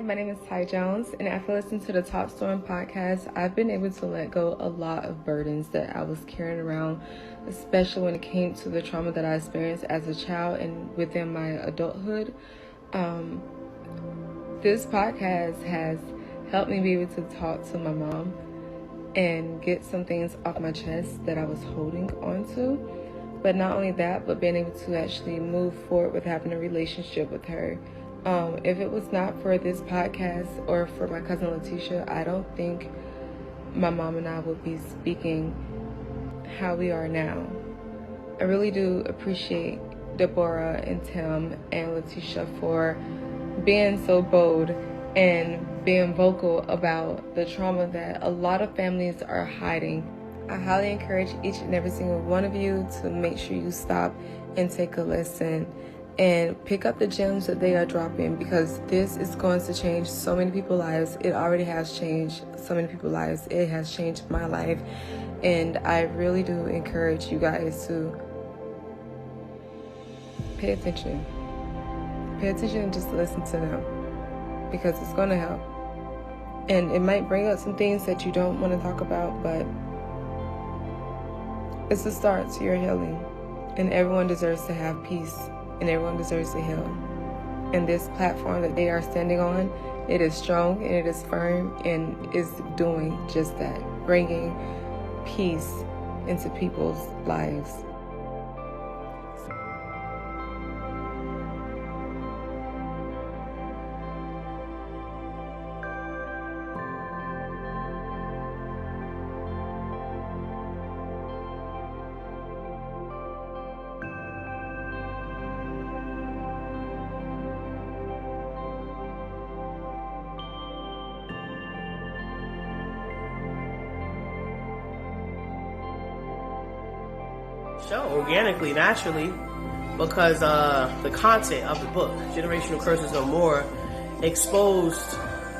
my name is Ty Jones, and after listening to the Top Storm podcast, I've been able to let go a lot of burdens that I was carrying around, especially when it came to the trauma that I experienced as a child and within my adulthood. This podcast has helped me be able to talk to my mom and get some things off my chest that I was holding on to. But not only that, but being able to actually move forward with having a relationship with her. If it was not for this podcast or for my cousin LaTishia, I don't think my mom and I would be speaking how we are now. I really do appreciate Deborah and Tim and LaTishia for being so bold and being vocal about the trauma that a lot of families are hiding. I highly encourage each and every single one of you to make sure you stop and take a listen and pick up the gems that they are dropping, because this is going to change so many people's lives. It already has changed so many people's lives. It has changed my life, and I really do encourage you guys to pay attention. Pay attention and just listen to them, because it's going to help. And it might bring up some things that you don't want to talk about, but it's a start to your healing. And everyone deserves to have peace, and everyone deserves to heal. And this platform that they are standing on, it is strong and it is firm and is doing just that, bringing peace into people's lives. Show organically, naturally, because the content of the book, Generational Curses No More, exposed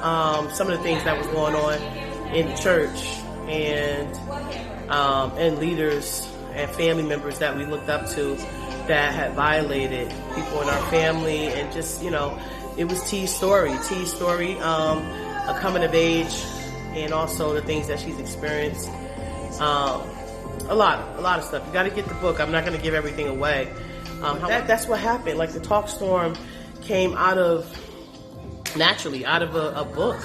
some of the things that was going on in the church and leaders and family members that we looked up to that had violated people in our family. And just, it was T's story, a coming of age, and also the things that she's experienced. A lot of stuff. You got to get the book. I'm not going to give everything away. That's what happened. Like, the Talk Storm came naturally out of a book,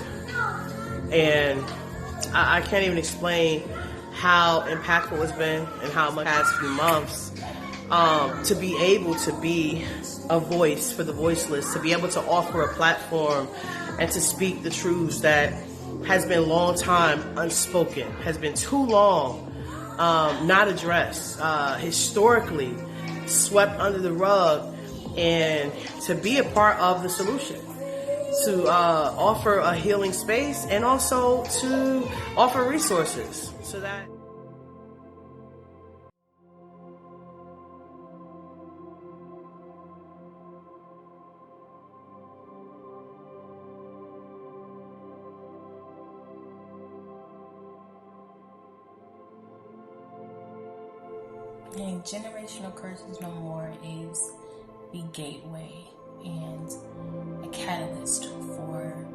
and I can't even explain how impactful it's been and how much past few months to be able to be a voice for the voiceless, to be able to offer a platform and to speak the truths that has been a long time unspoken, has been too long not addressed, historically swept under the rug, and to be a part of the solution, to offer a healing space, and also to offer resources so that And Generational Curses No More is the gateway and a catalyst for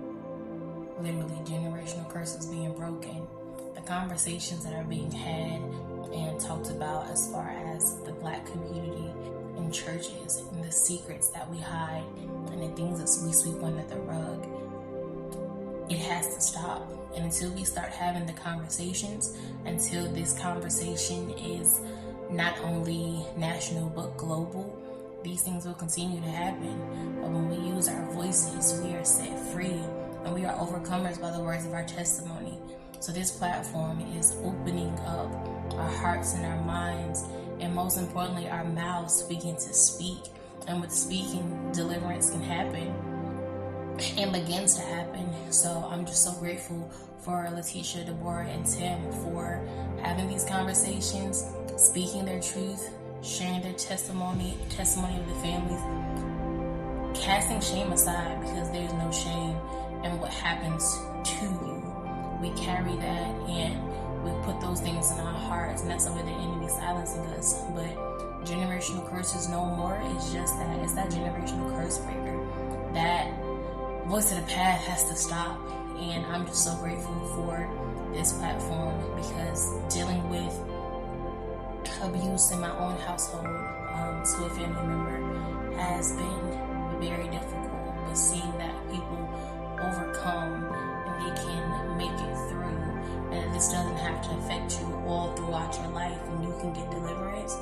literally generational curses being broken. The conversations that are being had and talked about as far as the Black community in churches and the secrets that we hide and the things that we sweep under the rug, it has to stop. And until we start having the conversations, until this conversation is not only national but global, these things will continue to happen. But when we use our voices, we are set free and we are overcomers by the words of our testimony. So this platform is opening up our hearts and our minds, and most importantly, our mouths begin to speak. And with speaking, deliverance can happen and begins to happen. So I'm just so grateful for LaTishia, Deborah, and Tim for having these conversations, speaking their truth, sharing their testimony of the families, casting shame aside, because there's no shame in what happens to you. We carry that and we put those things in our hearts, and that's something the enemy silencing us. But Generational Curses No More is just that. It's that generational curse breaker that voice of the past has to stop. And I'm just so grateful for this platform, because dealing with abuse in my own household to a family member has been very difficult. But seeing that people overcome and they can make it through, and this doesn't have to affect you all throughout your life, and you can get deliverance,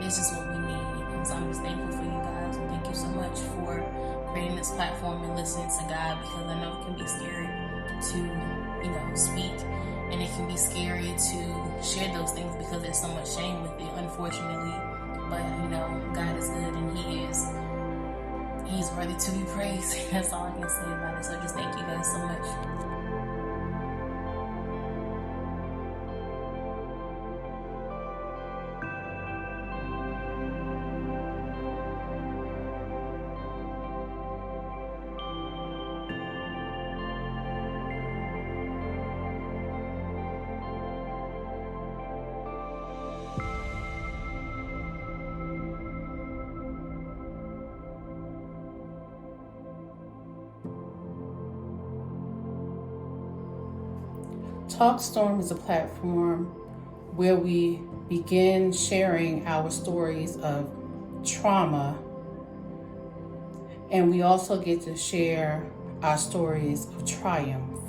this is what we need. And so I'm just thankful for you guys, and thank you so much for creating this platform and listening to God, because I know it can be scary to, speak, and it can be scary to share those things because there's so much shame with it, unfortunately. But God is good, and He's worthy to be praised. That's all I can say about it. So just thank you guys so much. TalkStorm is a platform where we begin sharing our stories of trauma, and we also get to share our stories of triumph.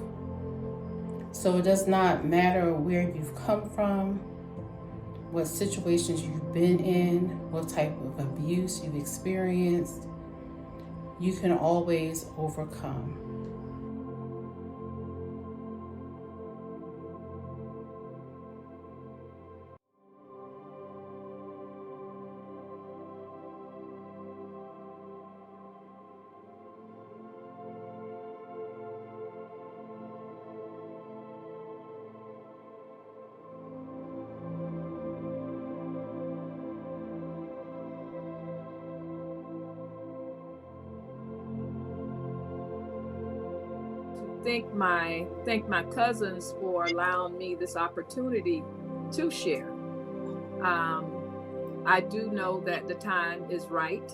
So it does not matter where you've come from, what situations you've been in, what type of abuse you've experienced, you can always overcome. Thank my cousins for allowing me this opportunity to share. I do know that the time is right.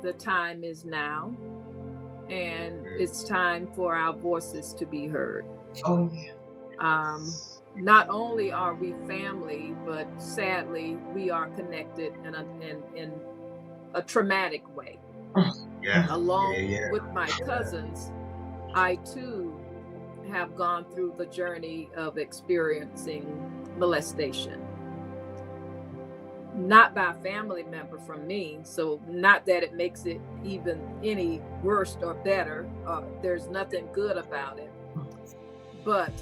The time is now. And it's time for our voices to be heard. Oh, yeah. Not only are we family, but sadly, we are connected in a traumatic way. Yeah. Along with my cousins, I too have gone through the journey of experiencing molestation. Not by a family member from me, so not that it makes it even any worse or better. There's nothing good about it. But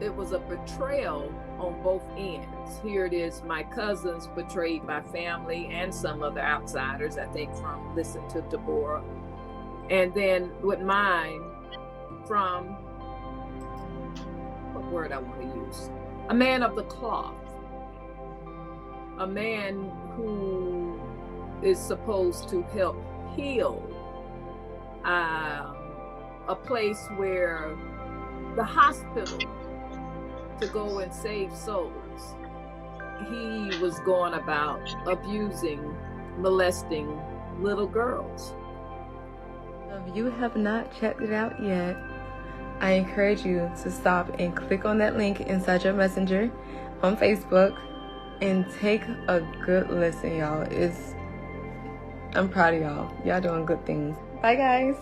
it was a betrayal on both ends. Here it is, my cousins betrayed by family and some other outsiders, I think, from Listen to Deborah. And then with mine, from, what word I want to use? A man of the cloth. A man who is supposed to help heal. A place where the hospital to go and save souls. He was going about abusing, molesting little girls. If you have not checked it out yet, I encourage you to stop and click on that link inside your messenger on Facebook and take a good listen, y'all. I'm proud of y'all. Y'all doing good things. Bye, guys.